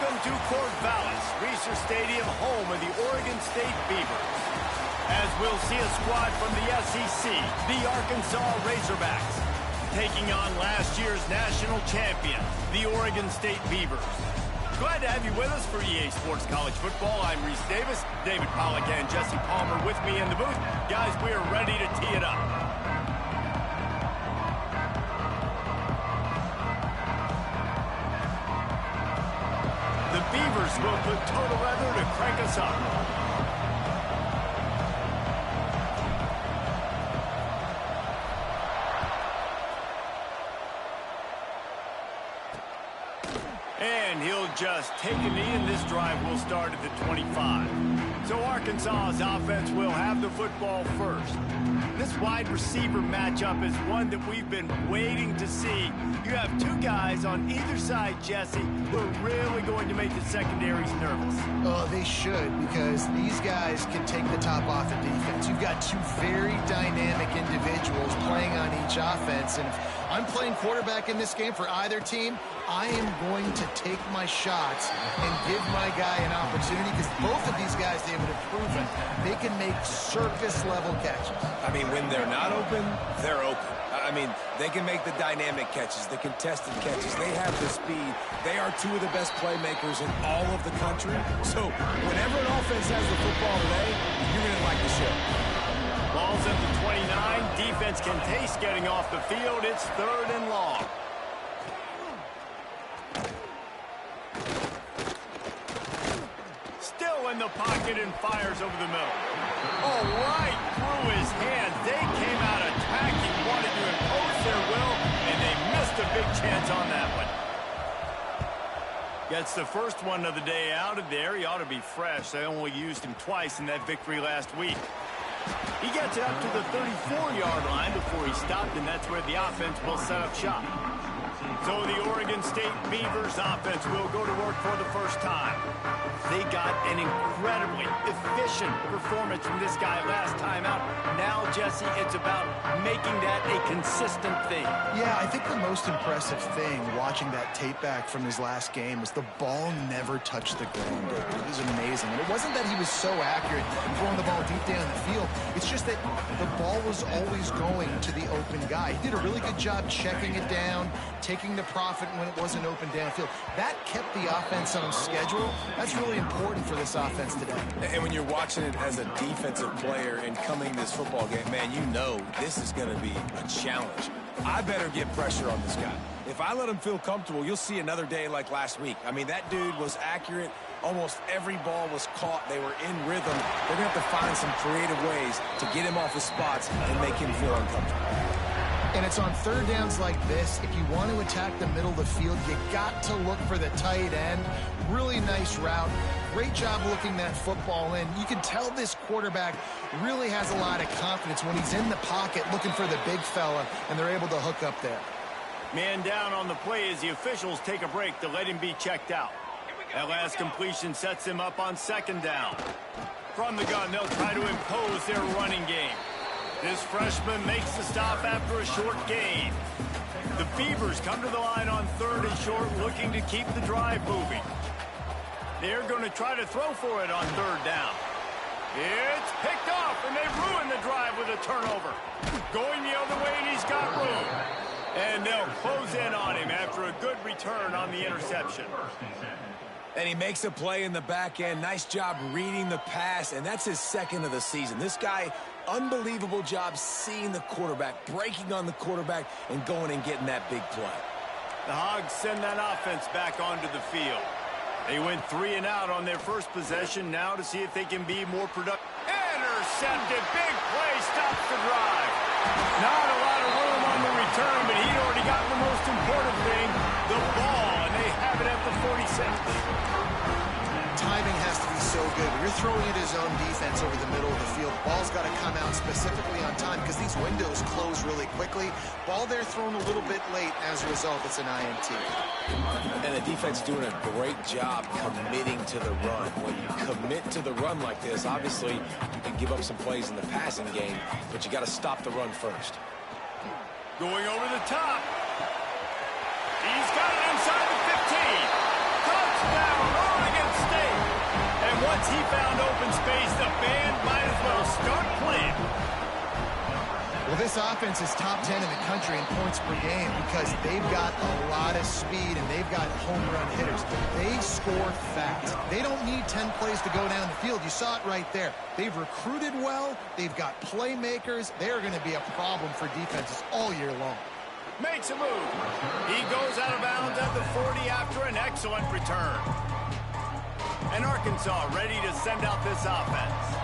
Welcome to Corvallis, Reser Stadium, home of the Oregon State Beavers. As we'll see a squad from the SEC, the Arkansas Razorbacks, taking on last year's national champion, the Oregon State Beavers. Glad to have you with us for EA Sports College Football. I'm Reese Davis, David Pollack and Jesse Palmer with me in the booth. Guys, we are ready to tee it up. The Beavers will put total weather to crank us up. And he'll just take a knee, and this drive will start at the 25. So Arkansas's offense will have the football first. This wide receiver matchup is one that we've been waiting to see. You have two guys on either side, Jesse, who are really going to make the secondaries nervous. Oh, they should, because these guys can take the top off the defense. You've got two very dynamic individuals playing on each offense, and if I'm playing quarterback in this game for either team, I am going to take my shots and give my guy an opportunity, because both of these guys, David, have proven they can make circus-level catches. I mean, when they're not open, they're open. I mean, they can make the dynamic catches, the contested catches. They have the speed. They are two of the best playmakers in all of the country. So whenever an offense has the football today, you're going to like the show. Ball's at the 29. Defense can taste getting off the field. It's 3rd and long. Still in the pocket and fires over the middle. Oh, right through his hands. They came out attacking, wanted to impose their will, and they missed a big chance on that one. Gets the first one of the day out of there. He ought to be fresh. They only used him twice in that victory last week. He gets it up to the 34-yard line before he stopped, and that's where the offense will set up shop. So the Oregon State Beavers offense will go to work for the first time. They got an incredibly efficient performance from this guy last time out. Now, Jesse, it's about making that a consistent thing. Yeah, I think the most impressive thing watching that tape back from his last game was the ball never touched the ground. It was amazing. And it wasn't that he was so accurate throwing the ball deep down the field. It's just that the ball was always going to the open guy. He did a really good job checking it down, taking the profit when it wasn't open downfield. That kept the offense on schedule. That's really important for this offense today. And when you're watching it as a defensive player and coming this football game, man, you know this is going to be a challenge. I better get pressure on this guy. If I let him feel comfortable, you'll see another day like last week. I mean, that dude was accurate. Almost every ball was caught. They were in rhythm. They're going to have to find some creative ways to get him off his spots and make him feel uncomfortable. And it's on 3rd downs like this. If you want to attack the middle of the field, you got to look for the tight end. Really nice route. Great job looking that football in. You can tell this quarterback really has a lot of confidence when he's in the pocket looking for the big fella, and they're able to hook up there. Man down on the play as the officials take a break to let him be checked out. That last completion sets him up on 2nd down. From the gun, they'll try to impose their running game. This freshman makes the stop after a short gain. The Beavers come to the line on 3rd and short, looking to keep the drive moving. They're going to try to throw for it on 3rd down. It's picked off, and they ruin the drive with a turnover. Going the other way, and he's got room. And they'll close in on him after a good return on the interception. And he makes a play in the back end. Nice job reading the pass, and that's his 2nd of the season. This guy, unbelievable job seeing the quarterback, breaking on the quarterback, and going and getting that big play. The Hogs send that offense back onto the field. They went 3 and out on their first possession now to see if they can be more productive. Intercepted. Big play. Stops the drive. Not a lot of room on the return, but he'd already got the most important thing, the ball, and they have it at the 46. Timing has to be so good. When you're throwing at his own defense over the middle of the field, the ball's got to come out specifically on time because these windows close really quickly. Ball there thrown a little bit late. As a result, it's an INT. And the defense doing a great job committing to the run. When you commit to the run like this, obviously you can give up some plays in the passing game, but you got to stop the run first. Going over the top. He's got it inside the 15. Touchdown! Touchdown, Oregon State. And once he found open space, the band might as well start playing. Well, this offense is top 10 in the country in points per game because they've got a lot of speed and they've got home run hitters. They score fast. They don't need 10 plays to go down the field. You saw it right there. They've recruited well. They've got playmakers. They're going to be a problem for defenses all year long. Makes a move. He goes out of bounds at the 40 after an excellent return. And Arkansas ready to send out this offense.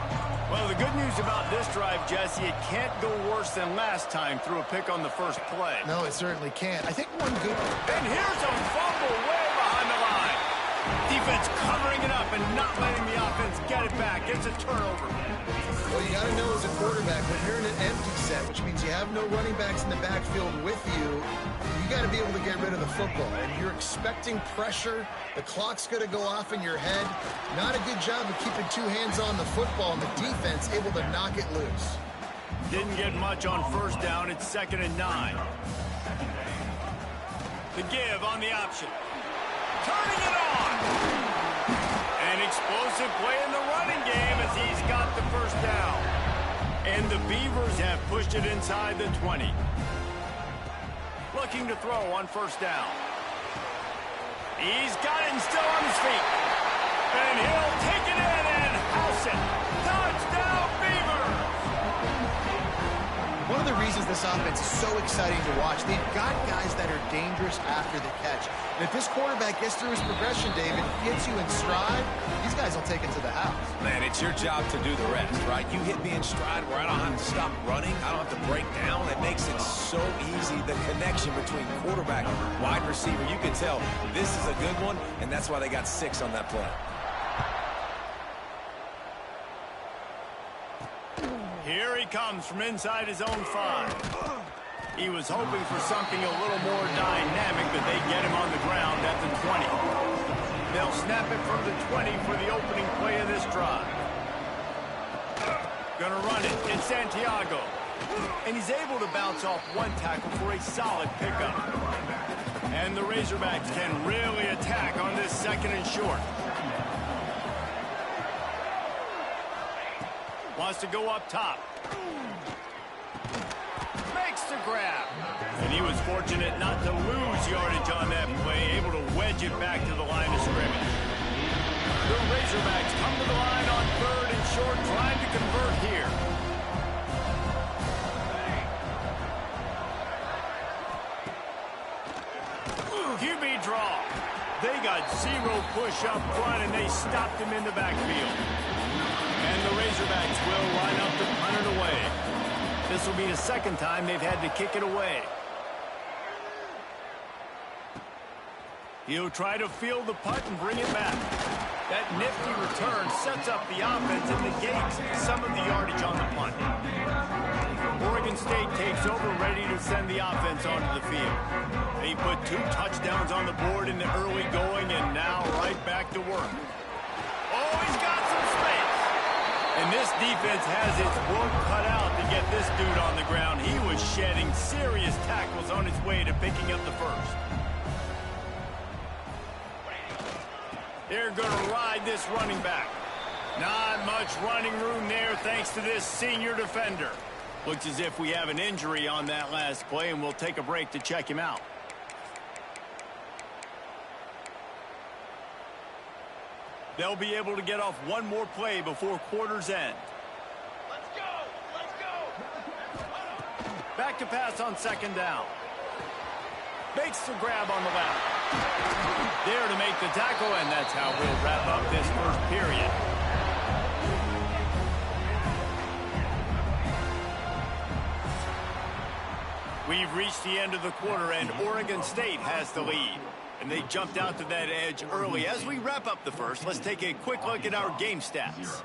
Well, the good news about this drive, Jesse, it can't go worse than last time through a pick on the first play. No, it certainly can't. I think one good... And here's a fumble way behind the line. Defense covering it up and not letting the offense get it back. It's a turnover. Well, you got to know as a quarterback, when you're in an empty set, which means you have no running backs in the backfield with you, you got to be able to get rid of the football. And you're expecting pressure. The clock's going to go off in your head. Not a good job of keeping two hands on the football, and the defense able to knock it loose. Didn't get much on first down. It's 2nd and 9. The give on the option. Turning it on. An explosive play in the running game as he's got the first down. And the Beavers have pushed it inside the 20. Looking to throw on first down. He's got it and still on his feet. And he'll take it in and house it. Touchdown, Beavers! One of the reasons this offense is so exciting to watch, they've got guys that are dangerous after the catch. And if this quarterback gets through his progression, David, hits you in stride, these guys will take it to the house. Man, it's your job to do the rest, right? You hit me in stride where I don't have to stop running. I don't have to break down. It makes it so easy, the connection between quarterback and wide receiver. You can tell this is a good one, and that's why they got 6 on that play. Here he comes from inside his own 5. He was hoping for something a little more dynamic, but they get him on the ground at the 20. They'll snap it from the 20 for the opening play of this drive. Gonna run it. It's Santiago. And he's able to bounce off one tackle for a solid pickup. And the Razorbacks can really attack on this 2nd and short. Wants to go up top. Makes the grab. And he was fortunate not to lose yardage on that play, able to wedge it back to the line of scrimmage. The Razorbacks come to the line on 3rd and short, trying to convert here. QB draw. They got 0 push up front, and they stopped him in the backfield. And the Razorbacks will line up to punt it away. This will be the 2nd time they've had to kick it away. He'll try to field the punt and bring it back. That nifty return sets up the offense and negates some of the yardage on the punt. Oregon State takes over, ready to send the offense onto the field. They put 2 touchdowns on the board in the early going, and now right back to work. Oh, he's got some space. And this defense has its work cut out to get this dude on the ground. He was shedding serious tackles on his way to picking up the first. They're going to ride this running back. Not much running room there thanks to this senior defender. Looks as if we have an injury on that last play, and we'll take a break to check him out. They'll be able to get off one more play before quarter's end. Let's go! Let's go! Back to pass on 2nd down. Makes the grab on the left. There to make the tackle, and that's how we'll wrap up this first period. We've reached the end of the quarter, and Oregon State has the lead. And they jumped out to that edge early. As we wrap up the first, let's take a quick look at our game stats.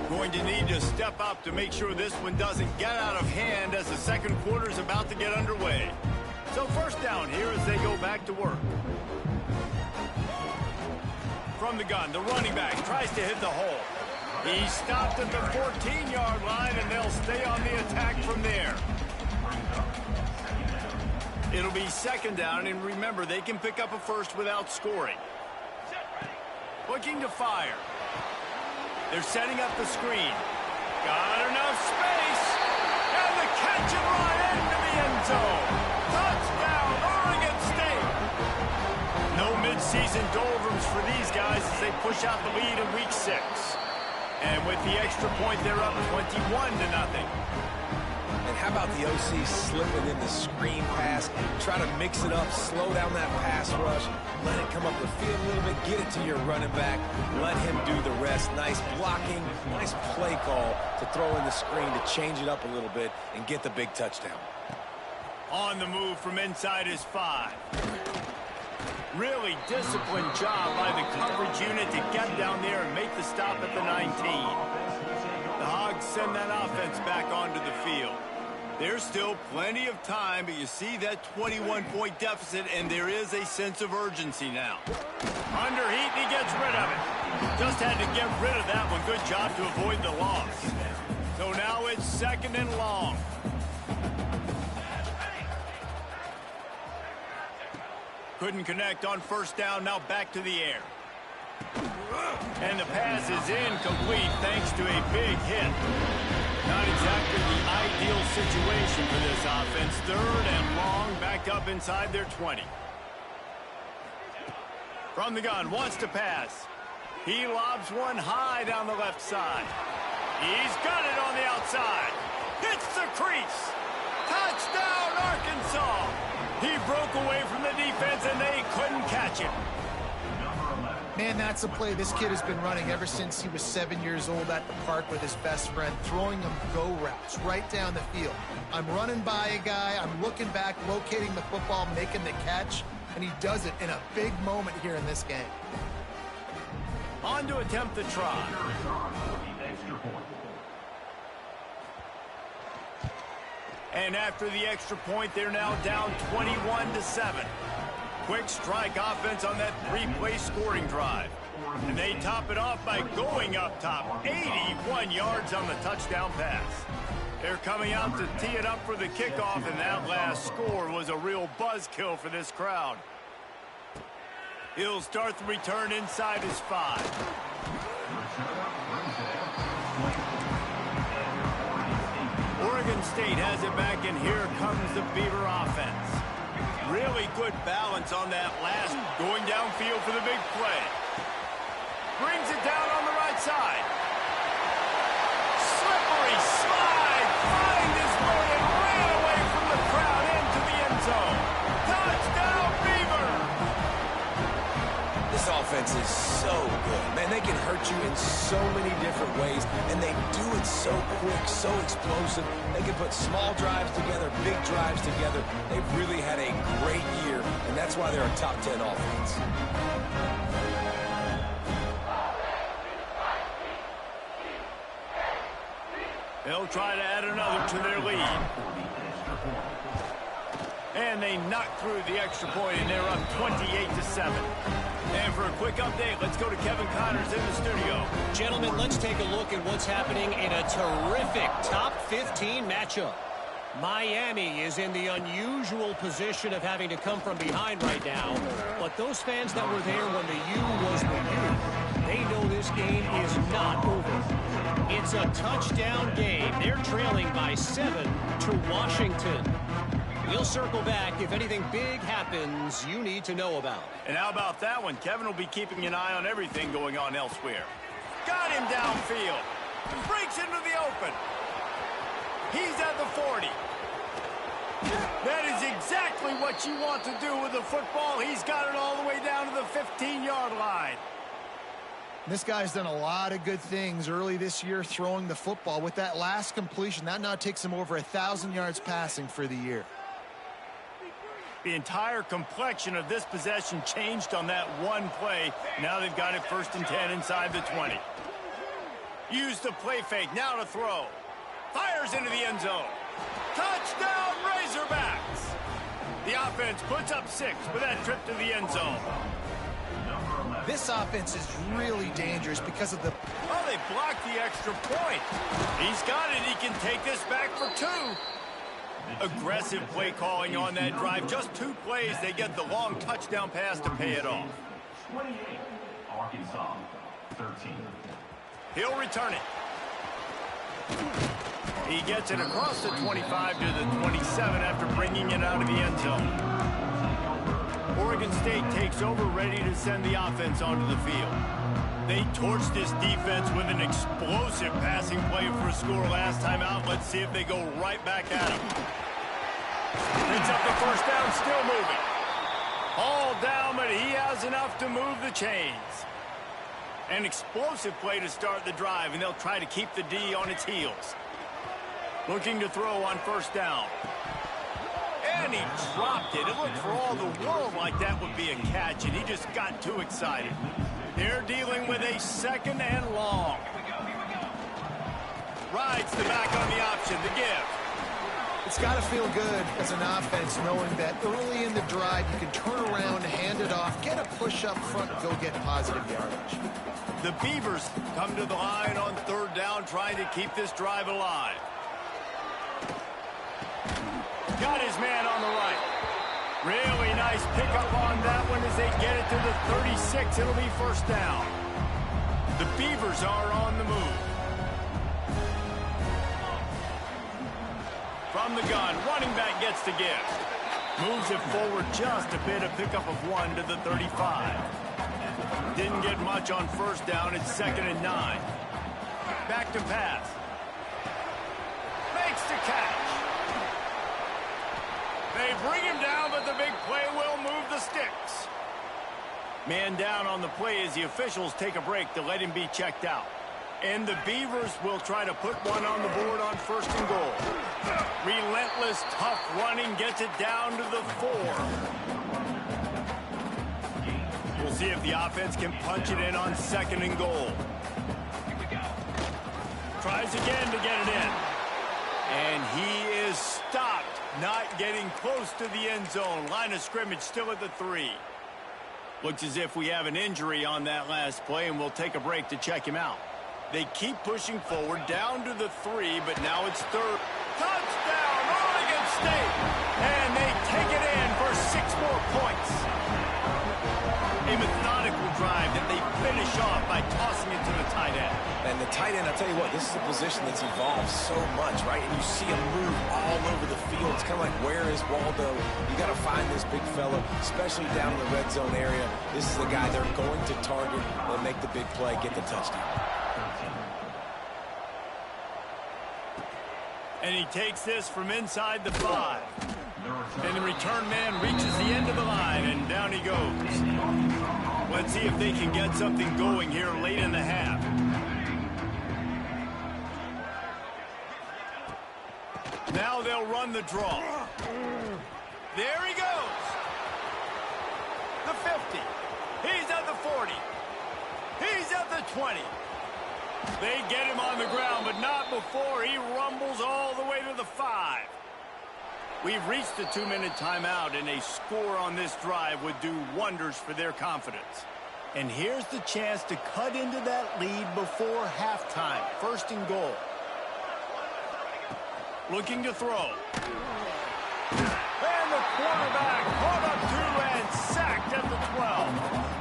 Going to need to step up to make sure this one doesn't get out of hand as the 2nd quarter is about to get underway. So 1st down here as they go back to work. From the gun, the running back tries to hit the hole. He stopped at the 14-yard line, and they'll stay on the attack from there. It'll be second down, and remember, they can pick up a first without scoring. Looking to fire. They're setting up the screen. Got enough space. And the catch and run into the end zone. Touchdown, Oregon State. No midseason doldrums for these guys as they push out the lead in week 6. And with the extra point, they're up 21-0. And how about the OC slipping in the screen pass, try to mix it up, slow down that pass rush, let it come up the field a little bit, get it to your running back, let him do the rest. Nice blocking, nice play call to throw in the screen to change it up a little bit and get the big touchdown. On the move from inside his 5. Really disciplined job by the coverage unit to get down there and make the stop at the 19. The Hogs send that offense back onto the field. There's still plenty of time, but you see that 21-point deficit, and there is a sense of urgency now. Under heat, and he gets rid of it. Just had to get rid of that one. Good job to avoid the loss. So now it's second and long. Couldn't connect on first down, now back to the air. And the pass is incomplete thanks to a big hit. Not exactly the ideal situation for this offense. Third and long, backed up inside their 20. From the gun, wants to pass. He lobs one high down the left side. He's got it on the outside. Hits the crease. Touchdown, Arkansas. He broke away from the defense, and they couldn't catch him. Man, that's a play this kid has been running ever since he was 7 years old at the park with his best friend, throwing him go routes right down the field. I'm running by a guy, I'm looking back, locating the football, making the catch, and he does it in a big moment here in this game. On to attempt the try. And after the extra point, they're now down 21-7. Quick strike offense on that 3-play scoring drive. And they top it off by going up top. 81 yards on the touchdown pass. They're coming out to tee it up for the kickoff, and that last score was a real buzzkill for this crowd. He'll start the return inside his 5. Oregon State has it back, and here comes the Beaver offense. Really good balance on that last going downfield for the big play. Brings it down on the right side. Slippery slide. Find his way and ran away from the crowd into the end zone. Touchdown, Beaver. This offense is so good. Man, they can hurt you in so many different ways, and they do it so quick, so explosive. They can put small drives together, big drives together. They've really had a great year, and that's why they're a top 10 offense. They'll try to add another to their lead. And they knock through the extra point, and they're up 28-7. And for a quick update, let's go to Kevin Connors in the studio. Gentlemen, let's take a look at what's happening in a terrific top 15 matchup. Miami is in the unusual position of having to come from behind right now. But those fans that were there when the U was the U, they know this game is not over. It's a touchdown game. They're trailing by 7 to Washington. We'll circle back if anything big happens you need to know about. And how about that one? Kevin will be keeping an eye on everything going on elsewhere. Got him downfield. Breaks into the open. He's at the 40. That is exactly what you want to do with the football. He's got it all the way down to the 15-yard line. This guy's done a lot of good things early this year throwing the football. With that last completion, that now takes him over 1,000 yards passing for the year. The entire complexion of this possession changed on that one play. Now they've got it 1st and 10 inside the 20. Use the play fake, now to throw. Fires into the end zone. Touchdown, Razorbacks! The offense puts up 6 with that trip to the end zone. This offense is really dangerous because of the... Oh, they blocked the extra point. He's got it. He can take this back for 2. Aggressive play calling on that drive. Just 2 plays, they get the long touchdown pass to pay it off. 28, Arkansas, 13. He'll return it. He gets it across the 25 to the 27 after bringing it out of the end zone. Oregon State takes over, ready to send the offense onto the field. They torched this defense with an explosive passing play for a score last time out. Let's see if they go right back at him. Picks up the first down, still moving. All down, but he has enough to move the chains. An explosive play to start the drive, and they'll try to keep the D on its heels. Looking to throw on first down. And he dropped it. It looked for all the world like that would be a catch, and he just got too excited. They're dealing with a 2nd and long. Rides the back on the option, the give. It's got to feel good as an offense knowing that early in the drive you can turn around, hand it off, get a push up front, go get positive yardage. The Beavers come to the line on 3rd down, trying to keep this drive alive. Got his man on the right. Really nice pickup on that one as they get it to the 36. It'll be first down. The Beavers are on the move. From the gun, running back gets the gift. Moves it forward just a bit, a pickup of 1 to the 35. Didn't get much on first down. It's 2nd and 9. Back to pass. Makes the catch. They bring him down, but the big play will move the sticks. Man down on the play as the officials take a break to let him be checked out. And the Beavers will try to put one on the board on 1st and goal. Relentless, tough running gets it down to the 4. We'll see if the offense can punch it in on 2nd and goal. Tries again to get it in. And he is stopped, not getting close to the end zone. Line of scrimmage still at the 3. Looks as if we have an injury on that last play, and we'll take a break to check him out. They keep pushing forward, down to the 3, but now it's 3rd. Touchdown, Oregon State! And they take it in for 6 more points. A methodical drive that they finish off by tossing it to the tight end. And the tight end, I'll tell you what, this is a position that's evolved so much, right? And you see him move all over the field. It's kind of like, where is Waldo? You got to find this big fella, especially down in the red zone area. This is the guy they're going to target and make the big play, get the touchdown. And he takes this from inside the 5. And the return man reaches the end of the line, and down he goes. Let's see if they can get something going here late in the half. Now they'll run the draw. There he goes. The 50. He's at the 40. He's at the 20. They get him on the ground, but not before he rumbles all the way to the 5. We've reached the 2-minute timeout, and a score on this drive would do wonders for their confidence. And here's the chance to cut into that lead before halftime. 1st and goal. Looking to throw. And the quarterback caught up to and sacked at the 12.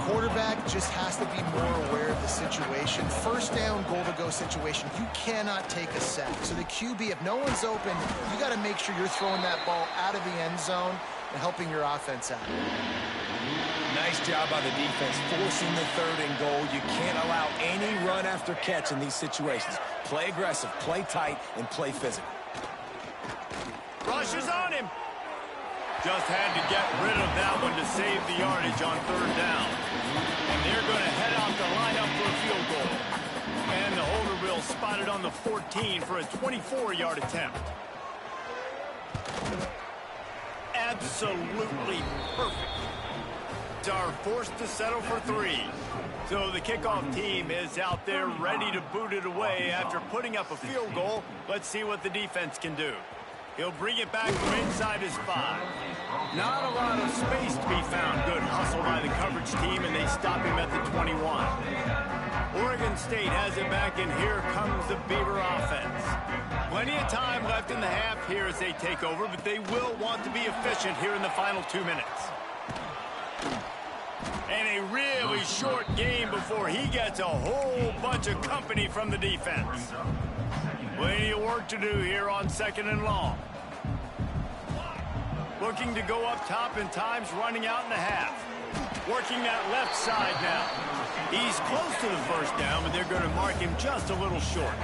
Quarterback just has to be more aware of the situation. 1st down, goal-to-go situation. You cannot take a sack. So the QB, if no one's open, you got to make sure you're throwing that ball out of the end zone and helping your offense out. Nice job by the defense, forcing the 3rd and goal. You can't allow any run after catch in these situations. Play aggressive, play tight, and play physical. Rushes on him. Just had to get rid of that one to save the yardage on 3rd down. And they're going to head out to line up for a field goal. And the holder will spot it on the 14 for a 24-yard attempt. Absolutely perfect. Are forced to settle for 3. So the kickoff team is out there ready to boot it away after putting up a field goal. Let's see what the defense can do. He'll bring it back from inside his 5. Not a lot of space to be found. Good hustle by the coverage team, and they stop him at the 21. Oregon State has it back, and here comes the Beaver offense. Plenty of time left in the half here as they take over, but they will want to be efficient here in the final 2 minutes. And a really short game before he gets a whole bunch of company from the defense. Plenty of work to do here on 2nd and long. Looking to go up top, and time's running out in the half. Working that left side now. He's close to the first down, but they're going to mark him just a little short.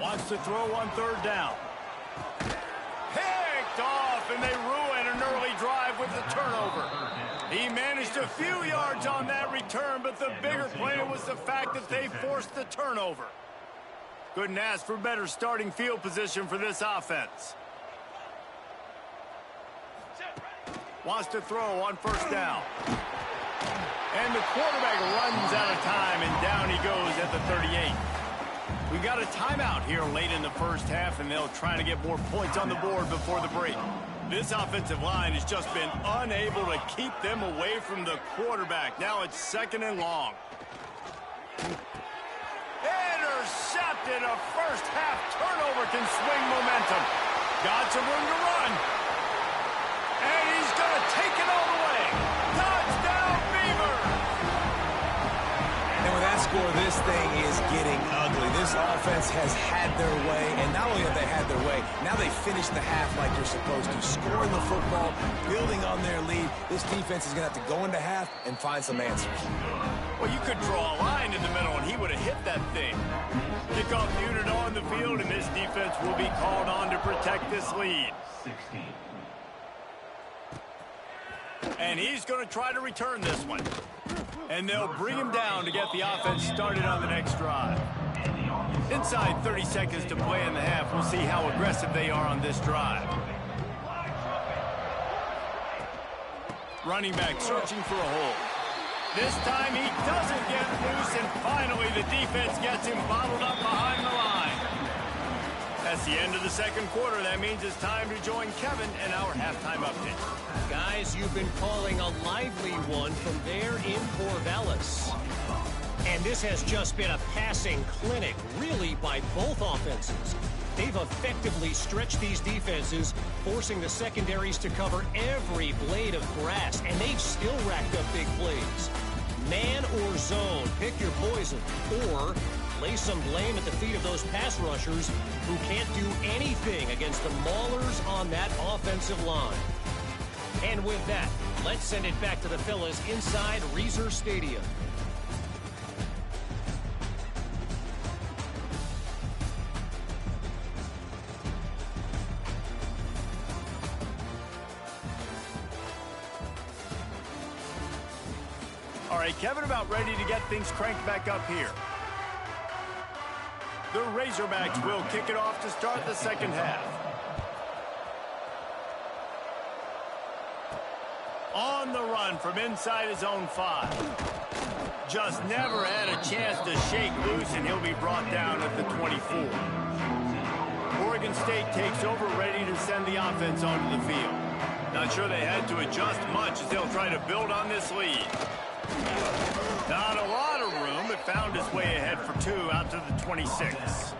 Wants to throw on 3rd down. Picked off, and they ruin an early drive with the turnover. He managed a few yards on that return, but the bigger play was the fact that they forced the turnover. Couldn't ask for better starting field position for this offense. Wants to throw on 1st down. And the quarterback runs out of time, and down he goes at the 38. We got a timeout here late in the first half, and they'll try to get more points on the board before the break. This offensive line has just been unable to keep them away from the quarterback. Now it's 2nd and long. Intercepted. A first half turnover can swing momentum. Got some room to run. And he's going to take it all the way. Touchdown, Beaver! And with that score, this thing is getting ugly. This offense has had their way, and not only have they had their way, now they finish the half like they're supposed to, scoring the football, building on their lead. This defense is going to have to go into half and find some answers. Well, you could draw a line in the middle, and he would have hit that thing. Kickoff unit on the field, and this defense will be called on to protect this lead. 16. And he's going to try to return this one. And they'll bring him down to get the offense started on the next drive. Inside 30 seconds to play in the half. We'll see how aggressive they are on this drive. Running back searching for a hole. This time he doesn't get loose, and finally the defense gets him bottled up behind the line. That's the end of the 2nd quarter. That means it's time to join Kevin and our halftime update. Guys, you've been calling a lively one from there in Corvallis. And this has just been a passing clinic, really, by both offenses. They've effectively stretched these defenses, forcing the secondaries to cover every blade of grass, and they've still racked up big plays. Man or zone, pick your poison, or lay some blame at the feet of those pass rushers who can't do anything against the maulers on that offensive line. And with that, let's send it back to the fellas inside Reser Stadium. All right, Kevin, about ready to get things cranked back up here. The Razorbacks will kick it off to start the 2nd half. On the run from inside his own 5. Just never had a chance to shake loose, and he'll be brought down at the 24. Oregon State takes over, ready to send the offense onto the field. Not sure they had to adjust much as they'll try to build on this lead. Not a lot of room, but found his way ahead for 2 out to the 26.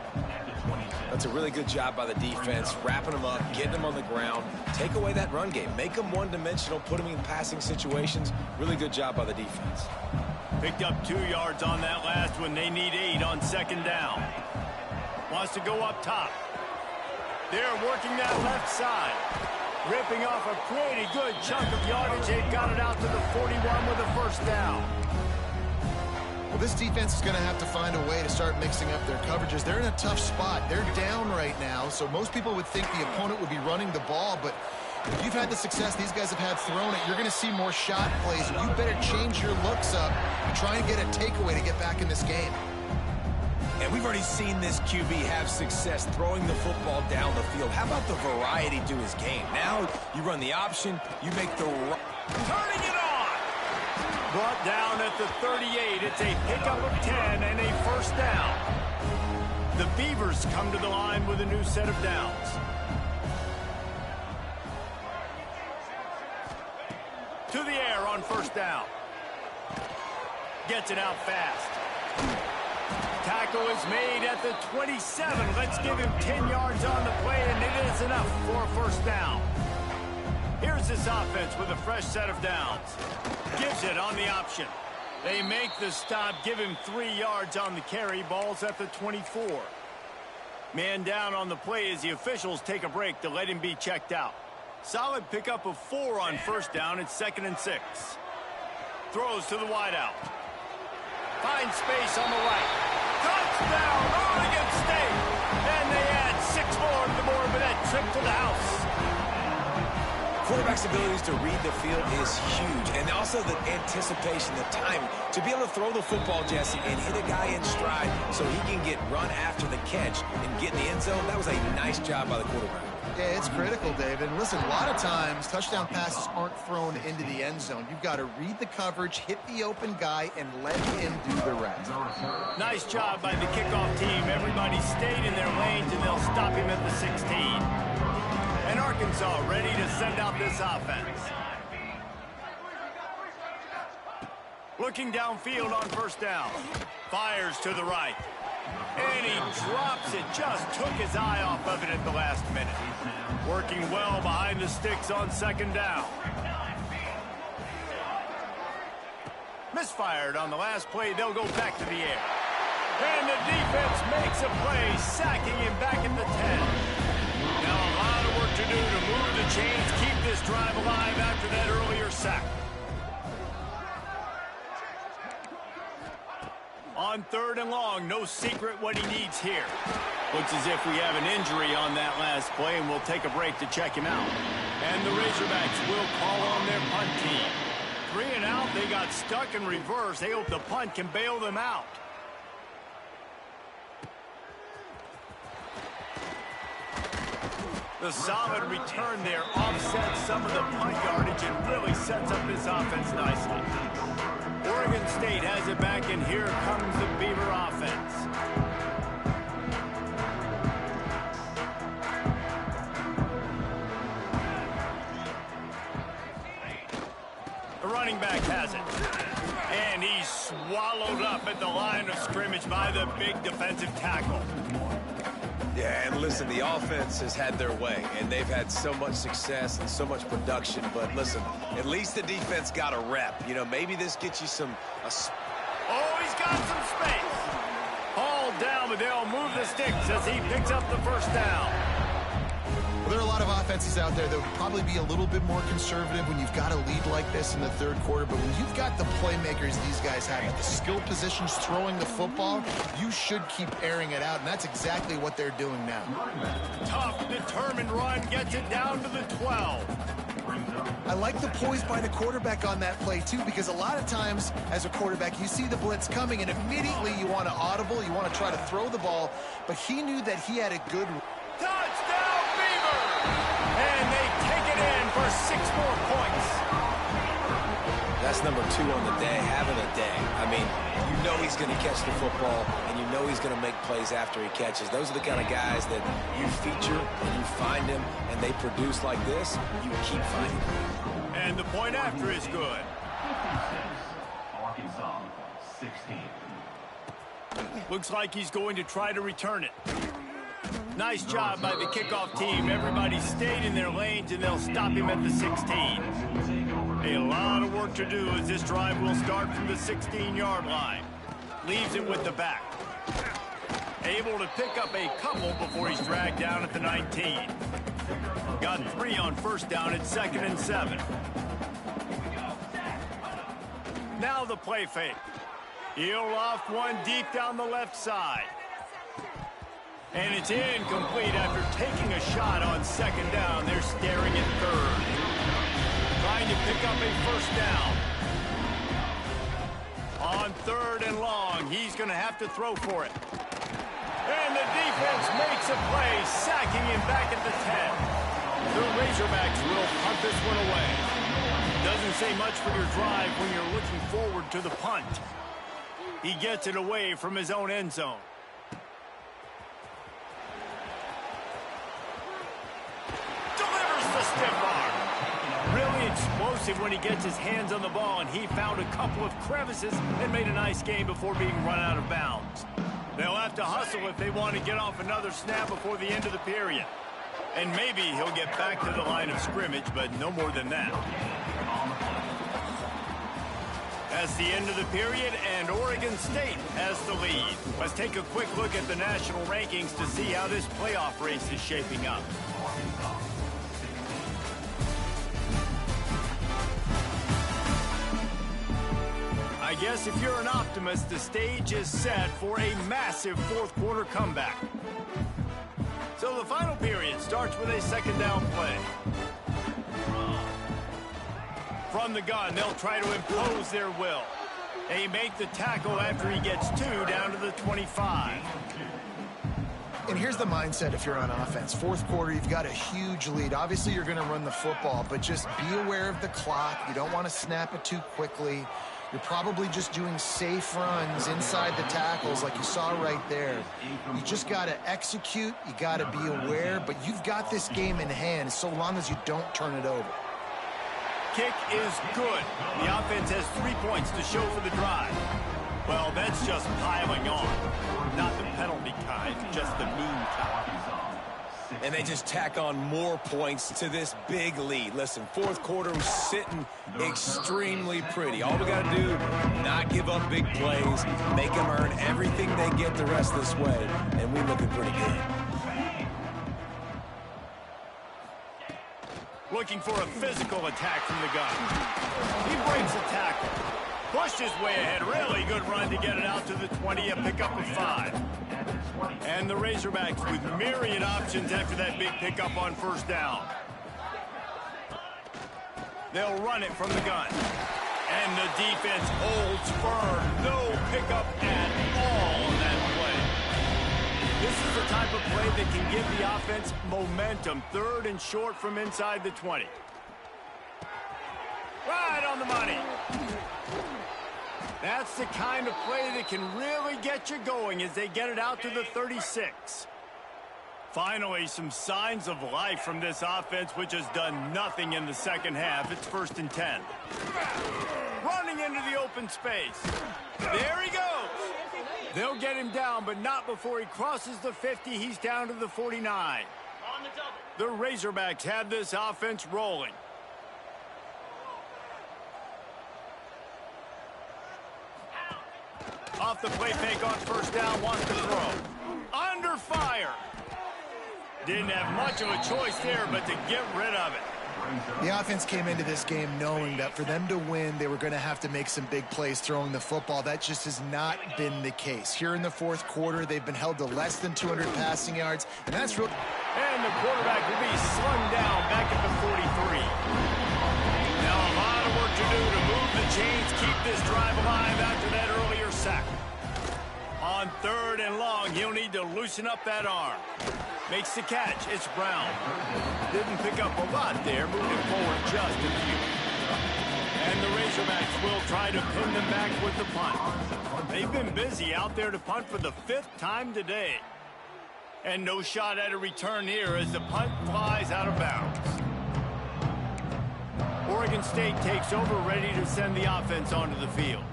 That's a really good job by the defense, wrapping them up, getting them on the ground. Take away that run game. Make them one-dimensional, put them in passing situations. Really good job by the defense. Picked up 2 yards on that last one. They need 8 on 2nd down. Wants to go up top. They're working that left side. Ripping off a pretty good chunk of yardage. They've got it out to the 41 with a 1st down. Well, this defense is going to have to find a way to start mixing up their coverages. They're in a tough spot. They're down right now, so most people would think the opponent would be running the ball, but if you've had the success these guys have had throwing it, you're going to see more shot plays. You better change your looks up and try and get a takeaway to get back in this game. And we've already seen this QB have success throwing the football down the field. How about the variety to his game? Now you run the option, you make the turning it on. Brought down at the 38. It's a pickup of 10 and a 1st down. The Beavers come to the line with a new set of downs. the air on first down. Gets it out fast. Tackle is made at the 27. Let's give him 10 yards on the play, and it is enough for a first down. Here's this offense with a fresh set of downs. Gives it on the option. They make the stop, give him 3 yards on the carry. Ball's at the 24. Man down on the play as the officials take a break to let him be checked out. Solid pickup of 4 on first down. It's 2nd and 6. Throws to the wideout. Finds space on the right. Touchdown, Oregon State! And they add 6 more to the board with that trip to the house. Quarterback's abilities to read the field is huge, and also the anticipation, the timing. To be able to throw the football, Jesse, and hit a guy in stride so he can get run after the catch and get in the end zone, that was a nice job by the quarterback. Yeah, it's critical, David. And listen, a lot of times, touchdown passes aren't thrown into the end zone. You've got to read the coverage, hit the open guy, and let him do the rest. Nice job by the kickoff team. Everybody stayed in their lanes, and they'll stop him at the 16. And Arkansas ready to send out this offense. Looking downfield on first down. Fires to the right. And he drops it. Just took his eye off of it at the last minute. Working well behind the sticks on 2nd down. Misfired on the last play. They'll go back to the air. And the defense makes a play, sacking him back at the 10. Now a lot of work to do to move the chains, keep this drive alive after that earlier sack. On 3rd and long, no secret what he needs here. Looks as if we have an injury on that last play, and we'll take a break to check him out. And the Razorbacks will call on their punt team. 3 and out, they got stuck in reverse. They hope the punt can bail them out. The solid return there offsets some of the punt yardage and really sets up this offense nicely. Oregon State has it back, and here comes the Beaver offense. The running back has it. And he's swallowed up at the line of scrimmage by the big defensive tackle. Yeah, and listen, the offense has had their way, and they've had so much success and so much production. But listen, at least the defense got a rep. You know, maybe this gets you some... Oh, he's got some space. Hauled down, but they'll move the sticks as he picks up the first down. Well, there are a lot of offenses out there that would probably be a little bit more conservative when you've got a lead like this in the 3rd quarter. But when you've got the playmakers these guys have at the skill positions throwing the football, you should keep airing it out, and that's exactly what they're doing now. Tough, determined run gets it down to the 12. I like the poise by the quarterback on that play, too, because a lot of times as a quarterback, you see the blitz coming, and immediately you want to audible, you want to try to throw the ball, but he knew that he had a good... Touchdown, Beaver! And they take it in for 6 more points. That's number 2 on the day, having a day. I mean, you know he's going to catch the football, and you know he's going to make plays after he catches. Those are the kind of guys that you feature, and you find them, and they produce like this, you keep finding them. And the point after is good. 56, Arkansas, 16. Looks like he's going to try to return it. Nice job by the kickoff team. Everybody stayed in their lanes, and they'll stop him at the 16. A lot of work to do as this drive will start from the 16-yard line. Leaves it with the back. Able to pick up a couple before he's dragged down at the 19. Got 3 on first down at 2nd and 7. Now the play fake. He'll loft one deep down the left side. And it's incomplete after taking a shot on 2nd down. They're staring at 3rd. Trying to pick up a first down. On 3rd and long, he's going to have to throw for it. And the defense makes a play, sacking him back at the 10. The Razorbacks will punt this one away. Doesn't say much for your drive when you're looking forward to the punt. He gets it away from his own end zone. Delivers the stiff arm. Really explosive explosive when he gets his hands on the ball, and he found a couple of crevices and made a nice game before being run out of bounds. They'll have to hustle if they want to get off another snap before the end of the period. And maybe he'll get back to the line of scrimmage, but no more than that. That's the end of the period, and Oregon State has the lead. Let's take a quick look at the national rankings to see how this playoff race is shaping up. I guess if you're an optimist, the stage is set for a massive fourth-quarter comeback. So the final period starts with a second down play. From the gun, they'll try to impose their will. They make the tackle after he gets 2 down to the 25. And here's the mindset if you're on offense. Fourth quarter, you've got a huge lead. Obviously, you're going to run the football, but just be aware of the clock. You don't want to snap it too quickly. You're probably just doing safe runs inside the tackles like you saw right there. You just got to execute. You got to be aware, but you've got this game in hand so long as you don't turn it over. Kick is good. The offense has 3 points to show for the drive. Well, that's just piling on. Not the penalty kind, just the mean kind. And they just tack on more points to this big lead. Listen, fourth quarter was sitting extremely pretty. All we got to do, not give up big plays, make them earn everything they get the rest of this way, and we're looking pretty good. Looking for a physical attack from the gun. He breaks a tackle. Pushed his way ahead. Really good run to get it out to the 20, a pickup of 5. And the Razorbacks with myriad options after that big pickup on first down. They'll run it from the gun. And the defense holds firm. No pickup at all on that play. This is the type of play that can give the offense momentum. 3rd and short from inside the 20. Right on the money. That's the kind of play that can really get you going as they get it out to the 36. Finally, some signs of life from this offense, which has done nothing in the second half. It's 1st and 10. Running into the open space. There he goes. They'll get him down, but not before he crosses the 50. He's down to the 49. The Razorbacks have this offense rolling. Off the play fake on first down, wants to throw. Under fire. Didn't have much of a choice there, but to get rid of it. The offense came into this game knowing that for them to win, they were going to have to make some big plays throwing the football. That just has not been the case. Here in the fourth quarter, they've been held to less than 200 passing yards, and that's real. And the quarterback will be slung down back at the 43. Now a lot of work to do to move the chains, keep this drive alive after that earlier sack. On 3rd and long, he'll need to loosen up that arm. Makes the catch. It's Brown. Didn't pick up a lot there, moving forward just a few. And the Razorbacks will try to pin them back with the punt. They've been busy out there to punt for the 5th time today. And no shot at a return here as the punt flies out of bounds. Oregon State takes over, ready to send the offense onto the field.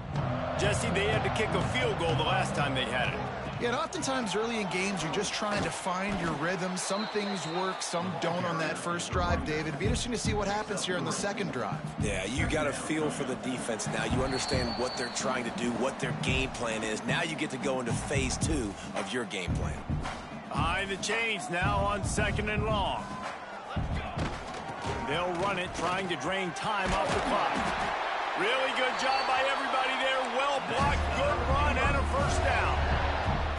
Jesse, they had to kick a field goal the last time they had it. Yeah, and oftentimes early in games, you're just trying to find your rhythm. Some things work, some don't on that first drive, David. It'd be interesting to see what happens here on the second drive. Yeah, you got a feel for the defense now. You understand what they're trying to do, what their game plan is. Now you get to go into phase 2 of your game plan. Behind the chains now on 2nd and long. They'll run it, trying to drain time off the clock. Really good job by everybody there. Well blocked, good run, and a first down.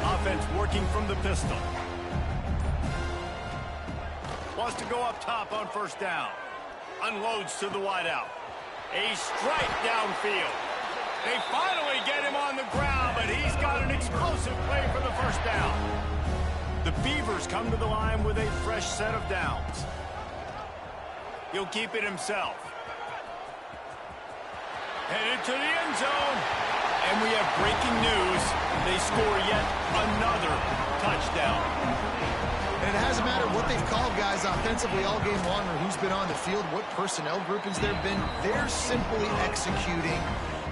Offense working from the pistol. Wants to go up top on first down. Unloads to the wideout. A strike downfield. They finally get him on the ground, but he's got an explosive play for the first down. The Beavers come to the line with a fresh set of downs. He'll keep it himself. Headed to the end zone. And we have breaking news. They score yet another touchdown. And it hasn't mattered what they've called guys offensively all game long or who's been on the field, what personnel groupings there have been. They're simply executing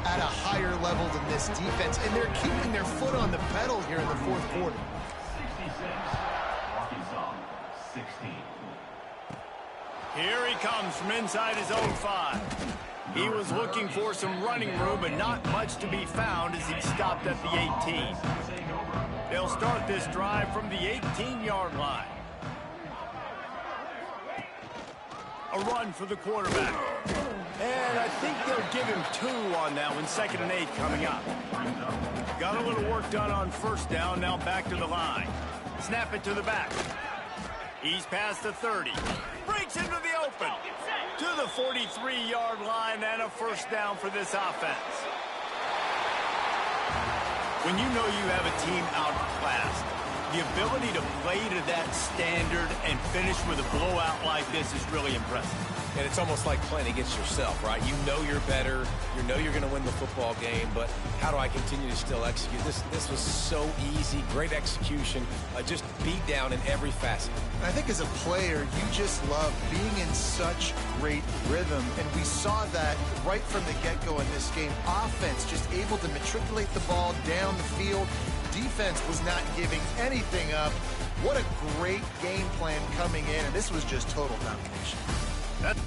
at a higher level than this defense, and they're keeping their foot on the pedal here in the fourth quarter. 66. Arkansas, 16. Here he comes from inside his own 5. He was looking for some running room, but not much to be found as he stopped at the 18. They'll start this drive from the 18-yard line. A run for the quarterback. And I think they'll give him 2 on that one. 2nd and 8 coming up. Got a little work done on first down. Now back to the line. Snap it to the back. He's past the 30. Breaks into the open. To the 43-yard line and a first down for this offense. When you know you have a team outclassed, the ability to play to that standard and finish with a blowout like this is really impressive. And it's almost like playing against yourself, right? You know you're better. You know you're going to win the football game, but how do I continue to still execute? This was so easy, great execution, just beat down in every facet. And I think as a player, you just love being in such great rhythm, and we saw that right from the get-go in this game. Offense just able to matriculate the ball down the field. Defense was not giving anything up. What a great game plan coming in, and this was just total domination. That's